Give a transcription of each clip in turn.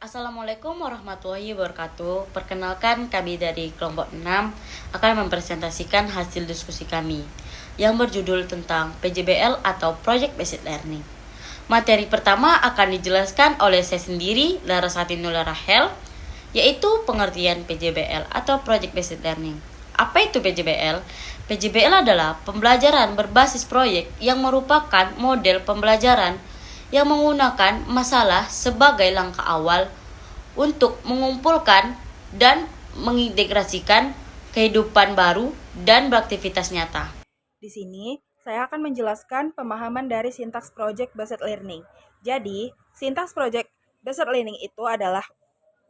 Assalamualaikum warahmatullahi wabarakatuh. Perkenalkan, kami dari kelompok 6 akan mempresentasikan hasil diskusi kami yang berjudul tentang PJBL atau Project Based Learning. Materi pertama akan dijelaskan oleh saya sendiri, Larasati Nula Rahel, yaitu pengertian PJBL atau Project Based Learning. Apa itu PJBL? PJBL adalah pembelajaran berbasis proyek yang merupakan model pembelajaran yang menggunakan masalah sebagai langkah awal untuk mengumpulkan dan mengintegrasikan kehidupan baru dan beraktivitas nyata. Di sini, saya akan menjelaskan pemahaman dari sintaks Project Based Learning. Jadi, sintaks Project Based Learning itu adalah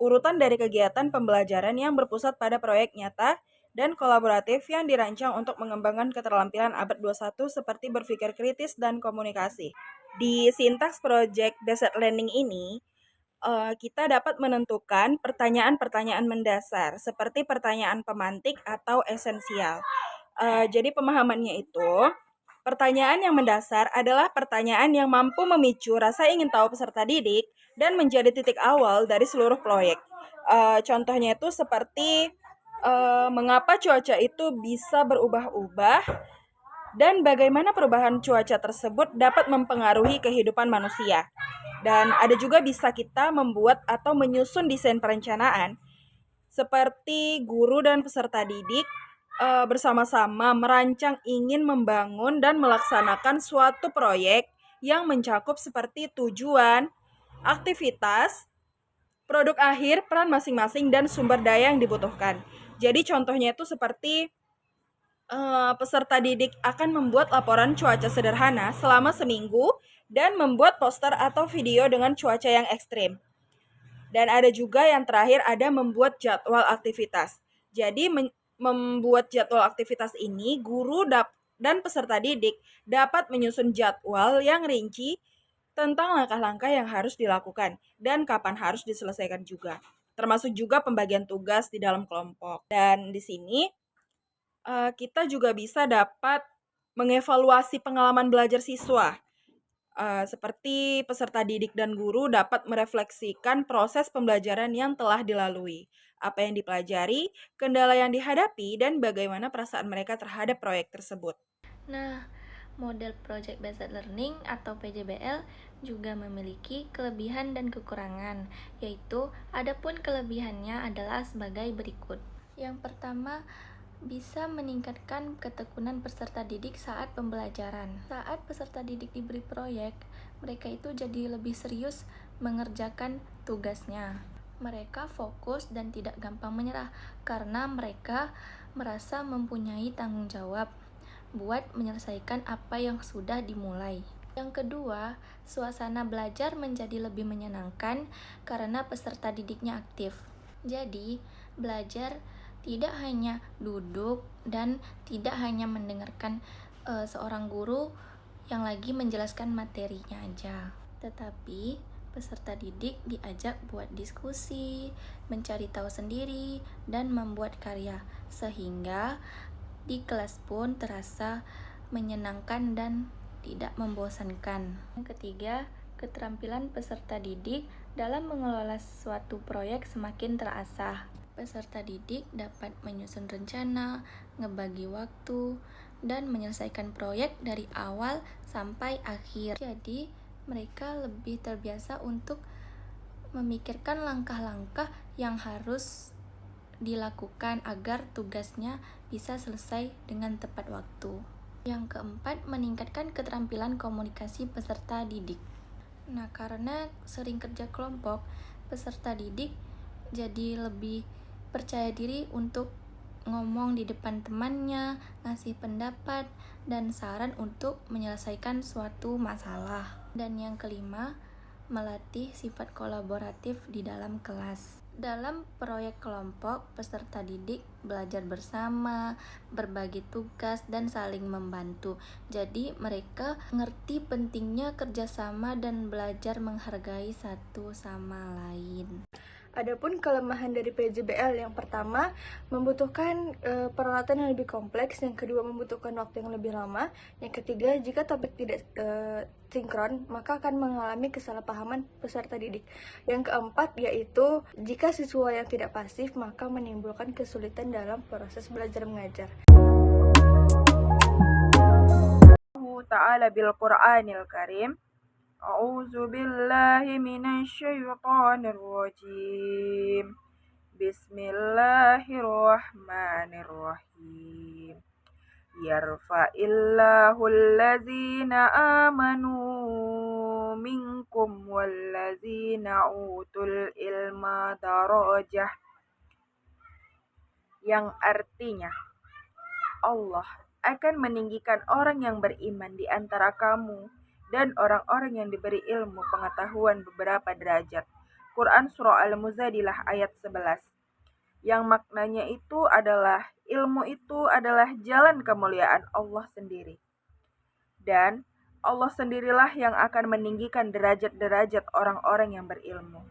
urutan dari kegiatan pembelajaran yang berpusat pada proyek nyata dan kolaboratif yang dirancang untuk mengembangkan keterampilan abad 21 seperti berpikir kritis dan komunikasi. Di sintaks Project Based Learning ini, kita dapat menentukan pertanyaan-pertanyaan mendasar seperti pertanyaan pemantik atau esensial. Jadi pemahamannya itu, pertanyaan yang mendasar adalah pertanyaan yang mampu memicu rasa ingin tahu peserta didik dan menjadi titik awal dari seluruh proyek. Contohnya itu seperti mengapa cuaca itu bisa berubah-ubah dan bagaimana perubahan cuaca tersebut dapat mempengaruhi kehidupan manusia. Dan ada juga bisa kita membuat atau menyusun desain perencanaan seperti guru dan peserta didik bersama-sama merancang ingin membangun dan melaksanakan suatu proyek yang mencakup seperti tujuan, aktivitas, produk akhir, peran masing-masing, dan sumber daya yang dibutuhkan. Jadi contohnya itu seperti peserta didik akan membuat laporan cuaca sederhana selama seminggu dan membuat poster atau video dengan cuaca yang ekstrim. Dan ada juga yang terakhir ada membuat jadwal aktivitas. Jadi membuat jadwal aktivitas ini guru dan peserta didik dapat menyusun jadwal yang rinci tentang langkah-langkah yang harus dilakukan dan kapan harus diselesaikan juga. Termasuk juga pembagian tugas di dalam kelompok. Dan di sini kita juga bisa dapat mengevaluasi pengalaman belajar siswa. Seperti peserta didik dan guru dapat merefleksikan proses pembelajaran yang telah dilalui, apa yang dipelajari, kendala yang dihadapi, dan bagaimana perasaan mereka terhadap proyek tersebut. Nah, model Project Based Learning atau PJBL juga memiliki kelebihan dan kekurangan, yaitu adapun kelebihannya adalah sebagai berikut. Yang pertama, bisa meningkatkan ketekunan peserta didik saat pembelajaran. Saat peserta didik diberi proyek, mereka itu jadi lebih serius mengerjakan tugasnya. Mereka fokus dan tidak gampang menyerah karena mereka merasa mempunyai tanggung jawab buat menyelesaikan apa yang sudah dimulai. Yang kedua, suasana belajar menjadi lebih menyenangkan karena peserta didiknya aktif. Jadi, belajar tidak hanya duduk dan tidak hanya mendengarkan seorang guru yang lagi menjelaskan materinya aja, tetapi peserta didik diajak buat diskusi, mencari tahu sendiri, dan membuat karya, sehingga di kelas pun terasa menyenangkan dan tidak membosankan. Yang ketiga, keterampilan peserta didik dalam mengelola suatu proyek semakin terasah. Peserta didik dapat menyusun rencana, ngebagi waktu, dan menyelesaikan proyek dari awal sampai akhir. Jadi, mereka lebih terbiasa untuk memikirkan langkah-langkah yang harus dilakukan agar tugasnya bisa selesai dengan tepat waktu. Yang keempat, meningkatkan keterampilan komunikasi peserta didik. Nah, karena sering kerja kelompok, peserta didik jadi lebih percaya diri untuk ngomong di depan temannya, ngasih pendapat, dan saran untuk menyelesaikan suatu masalah. Dan yang kelima, melatih sifat kolaboratif di dalam kelas. Dalam proyek kelompok, peserta didik belajar bersama, berbagi tugas, dan saling membantu. Jadi mereka ngerti pentingnya kerjasama dan belajar menghargai satu sama lain. Adapun kelemahan dari PJBL yang pertama membutuhkan peralatan yang lebih kompleks, yang kedua membutuhkan waktu yang lebih lama, yang ketiga jika topik tidak sinkron maka akan mengalami kesalahpahaman peserta didik. Yang keempat yaitu jika siswa yang tidak pasif maka menimbulkan kesulitan dalam proses belajar mengajar. Ta'ala bil Qur'anil Karim. A'udzu billahi minasy syaithanir rajim. Bismillahirrahmanirrahim. Yarfa'illahu allazina amanu minkum wallazina utul ilma darajah, yang artinya Allah akan meninggikan orang yang beriman di antara kamu dan orang-orang yang diberi ilmu pengetahuan beberapa derajat. Quran Surah Al-Muzadilah ayat 11. Yang maknanya itu adalah ilmu itu adalah jalan kemuliaan Allah sendiri. Dan Allah sendirilah yang akan meninggikan derajat-derajat orang-orang yang berilmu.